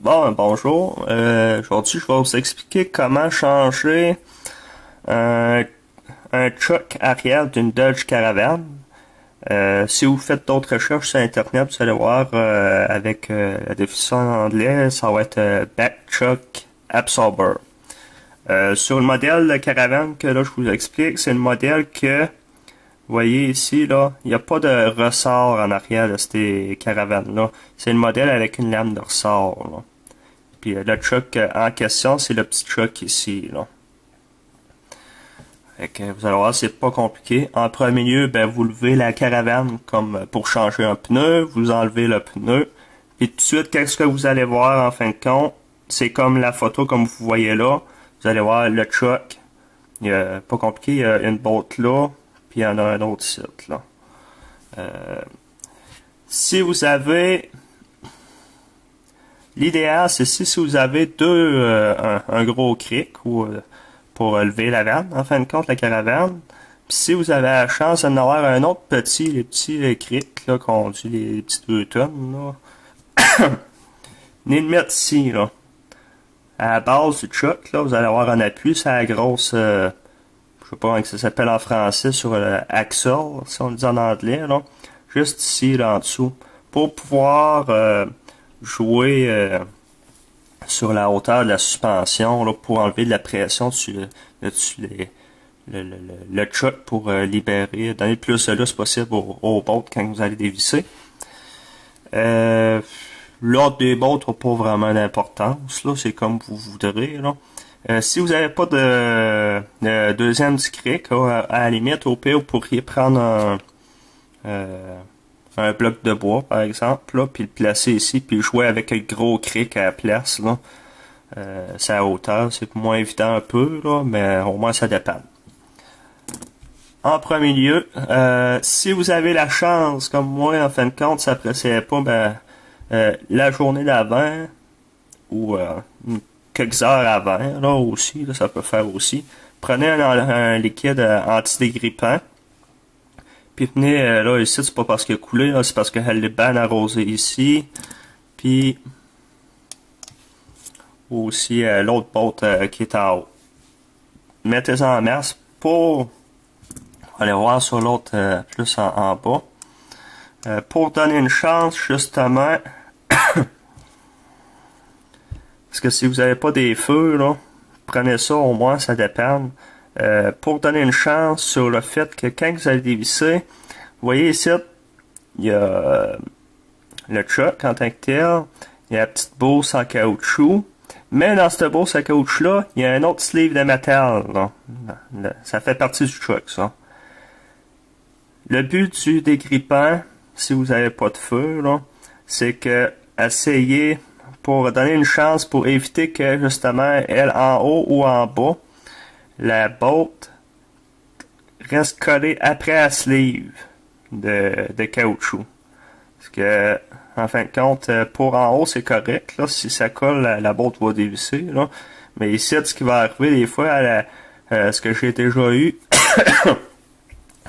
Bon, bonjour. Aujourd'hui, je vais vous expliquer comment changer un choc arrière d'une Dodge Caravan. Si vous faites d'autres recherches sur Internet, vous allez voir avec la définition en anglais, ça va être Back Shock Absorber. Sur le modèle de Caravan que là je vous explique, c'est le modèle que vous voyez ici, là, il n'y a pas de ressort en arrière de ces caravanes-là. C'est le modèle avec une lame de ressort, là. Puis le choc en question, c'est le petit choc ici, là. Fait que vous allez voir, c'est pas compliqué. En premier lieu, ben, vous levez la caravane comme pour changer un pneu, vous enlevez le pneu. Puis tout de suite, qu'est-ce que vous allez voir en fin de compte? C'est comme la photo comme vous voyez là. Vous allez voir le choc. Il y a, pas compliqué, il y a une botte là. Puis il y en a un autre site, là. Si vous avez... L'idéal, c'est si vous avez un gros cric ou pour lever la vanne, en fin de compte, la caravane. Puis si vous avez la chance d'en avoir un autre petit, les petits crics, là, qu'on dit les petites 2 tonnes, là. Venez le mettre ici, là. À la base du choc, là, vous allez avoir un appui sur la grosse... je sais pas comment ça s'appelle en français, sur l'axle, si on le dit en anglais, là. Juste ici, là, en dessous. Pour pouvoir jouer sur la hauteur de la suspension, là, pour enlever de la pression dessus le choc pour libérer, donner le plus de lousse possible au bolt quand vous allez dévisser. L'ordre des bolts n'a pas vraiment d'importance, là, c'est comme vous voudrez, là. Si vous n'avez pas de deuxième cric, à la limite, au pire, vous pourriez prendre un bloc de bois, par exemple, là, puis le placer ici, puis jouer avec un gros cric à la place, là. C'est à hauteur, c'est moins évident un peu, là, mais au moins ça dépend. En premier lieu, si vous avez la chance, comme moi, en fin de compte, ça appréciait pas, ben, la journée d'avant, ou quelques heures avant, là aussi, là, ça peut faire aussi. Prenez un liquide antidégrippant. Puis venez, là, ici, c'est pas parce qu'il a coulé, là, c'est parce qu'elle est bien arrosée ici. Puis aussi l'autre botte qui est en haut. Mettez-en en masse pour aller voir sur l'autre plus en bas. Pour donner une chance, justement, parce que si vous n'avez pas des feux, là, prenez ça au moins, ça dépend. Pour donner une chance sur le fait que quand vous allez dévisser, vous voyez ici, il y a le choc en tant que tel, il y a la petite bourse en caoutchouc, mais dans cette bourse en caoutchouc-là, il y a un autre sleeve de métal. Là. Ça fait partie du choc, ça. Le but du dégrippant, si vous n'avez pas de feu, là, c'est que essayez pour donner une chance pour éviter que justement elle en haut ou en bas, la reste collée après la sleeve de caoutchouc. Parce que, en fin de compte, pour en haut, c'est correct. Là, si ça colle, la botte va dévisser. Là. Mais ici, ce qui va arriver des fois, ce que j'ai déjà eu,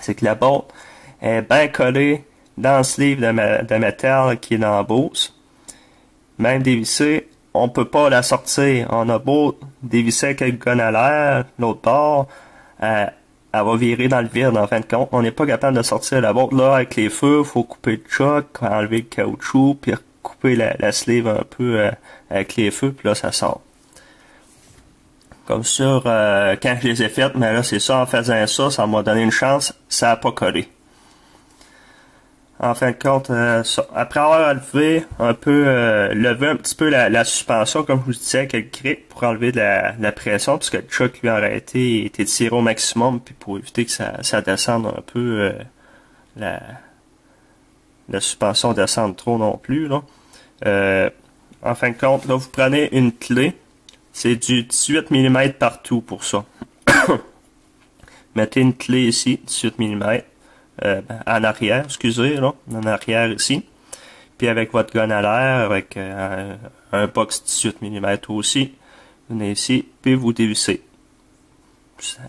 c'est que la botte est bien collée dans le sleeve de métal qui est dans la bourse. Même dévisser, on peut pas la sortir. On a beau dévisser avec le gun à l'air, l'autre bord, elle va virer dans le vide, en fin de compte. On n'est pas capable de sortir la botte là avec les feux. Faut couper le choc, enlever le caoutchouc, puis couper la sleeve un peu avec les feux, puis là, ça sort. Comme sur quand je les ai faites, mais là, c'est ça, en faisant ça, ça m'a donné une chance, ça n'a pas collé. En fin de compte, après avoir levé un petit peu la suspension, comme je vous disais, avec le cric, pour enlever de la pression, puisque le choc lui aurait été tiré au maximum, puis pour éviter que ça descende un peu, la suspension descende trop non plus, là. En fin de compte, là, vous prenez une clé, c'est du 18 mm partout pour ça. Mettez une clé ici, 18 mm. En arrière, excusez, là, en arrière ici. Puis avec votre gun à l'air, avec un box 18 mm aussi, venez ici, puis vous dévissez.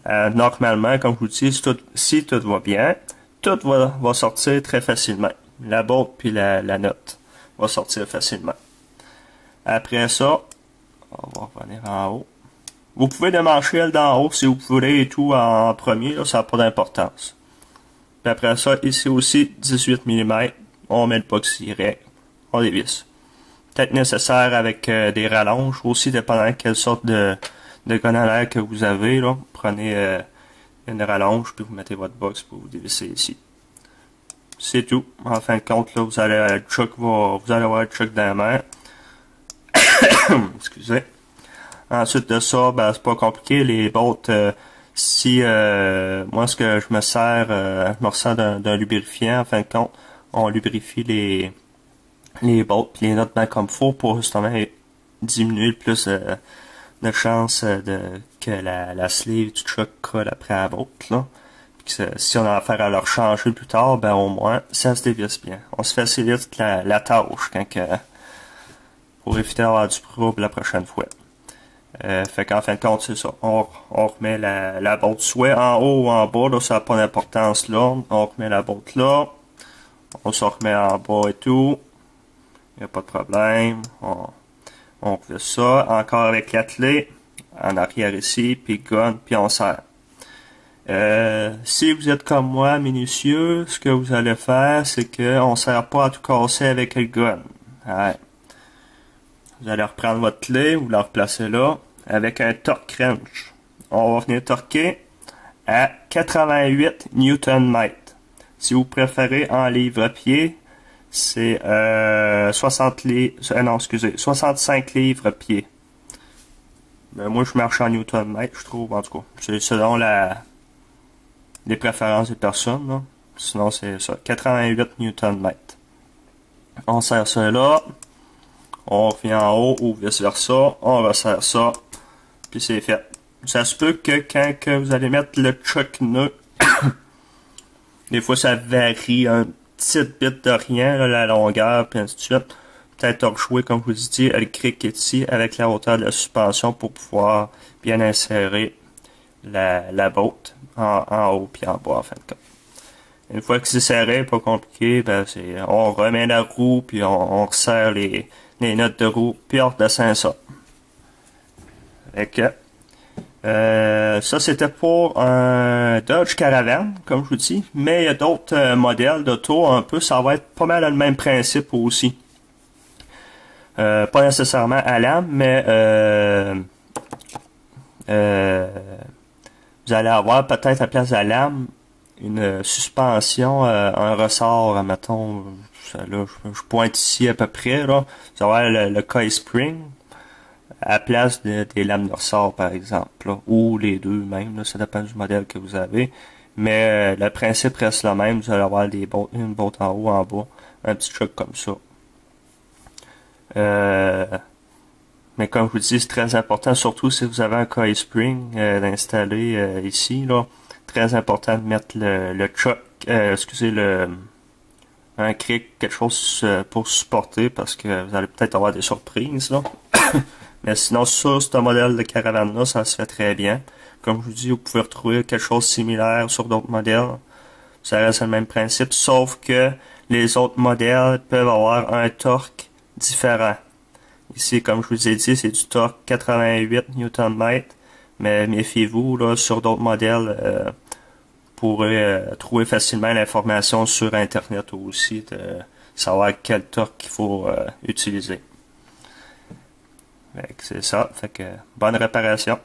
Normalement, comme je vous dis, si tout va bien, tout va sortir très facilement. La botte puis la note va sortir facilement. Après ça, on va revenir en haut. Vous pouvez démancher elle d'en haut si vous voulez et tout en premier, là, ça n'a pas d'importance. Puis après ça, ici aussi, 18 mm, on met le boxy règle, on dévisse. Peut-être nécessaire avec des rallonges, aussi dépendant de quelle sorte de gun à l'air que vous avez, là. Prenez une rallonge, puis vous mettez votre box pour vous dévisser ici. C'est tout. En fin de compte, là, vous allez avoir le chuck dans la main. Excusez. Ensuite de ça, ben, c'est pas compliqué. Les bolts, si moi ce que je me resserre d'un lubrifiant, en fin de compte, on lubrifie les bolts et les notes bien comme faut pour justement diminuer le plus de chances que la sleeve du truck colle après la bolt, là. Puis que, si on a affaire à leur changer plus tard, ben au moins ça se dévisse bien. On se facilite la tâche pour éviter d'avoir du trouble la prochaine fois. Fait qu'en fin de compte, c'est ça. On remet la bolt soit en haut ou en bas, là, ça n'a pas d'importance là. On remet la bolt là. On se remet en bas et tout. Il n'y a pas de problème. On fait ça. Encore avec la clé. En arrière ici. Puis gun. Puis on serre. Si vous êtes comme moi, minutieux, ce que vous allez faire, c'est que on ne sert pas à tout casser avec le gun. Ouais. Vous allez reprendre votre clé. Vous la replacez là. Avec un torque wrench. On va venir torquer à 88 Nm. Si vous préférez en livres-pied, c'est 65 livres-pied. Ben, moi, je marche en Nm, je trouve, en tout cas. C'est selon les préférences des personnes, là. Sinon, c'est ça, 88 Nm. On serre ça là. On revient en haut ou vice-versa. On resserre ça. Puis c'est fait. Ça se peut que quand vous allez mettre le chuck nœud, des fois ça varie un petit bit de rien, là, la longueur, puis ainsi de suite. Peut-être rejouer, comme je vous dis, le cric ici avec la hauteur de la suspension pour pouvoir bien insérer la botte en haut puis en bas en fin de compte. Une fois que c'est serré, pas compliqué, ben on remet la roue puis on resserre les notes de roue puis on redescend ça. Ça c'était pour un Dodge Caravan, comme je vous dis, mais il y a d'autres modèles d'auto un peu, ça va être pas mal le même principe aussi. Pas nécessairement à lame, mais vous allez avoir peut-être à place de la lame une suspension, un ressort, mettons, là, je pointe ici à peu près, là, vous allez avoir le coil spring à la place des lames de ressort, par exemple, là, ou les deux même, là, ça dépend du modèle que vous avez. Mais le principe reste le même, vous allez avoir une botte en haut, en bas, un petit truc comme ça. Mais comme je vous dis, c'est très important, surtout si vous avez un coil spring installé ici, là, très important de mettre le chuck, un cric, quelque chose pour supporter, parce que vous allez peut-être avoir des surprises, là. Mais sinon, sur ce modèle de caravane-là, ça se fait très bien. Comme je vous dis, vous pouvez retrouver quelque chose de similaire sur d'autres modèles. Ça reste le même principe, sauf que les autres modèles peuvent avoir un torque différent. Ici, comme je vous ai dit, c'est du torque 88 Nm. Mais méfiez-vous, là, sur d'autres modèles, vous pourrez trouver facilement l'information sur Internet aussi, de savoir quel torque il faut utiliser. C'est ça, fait que bonne réparation.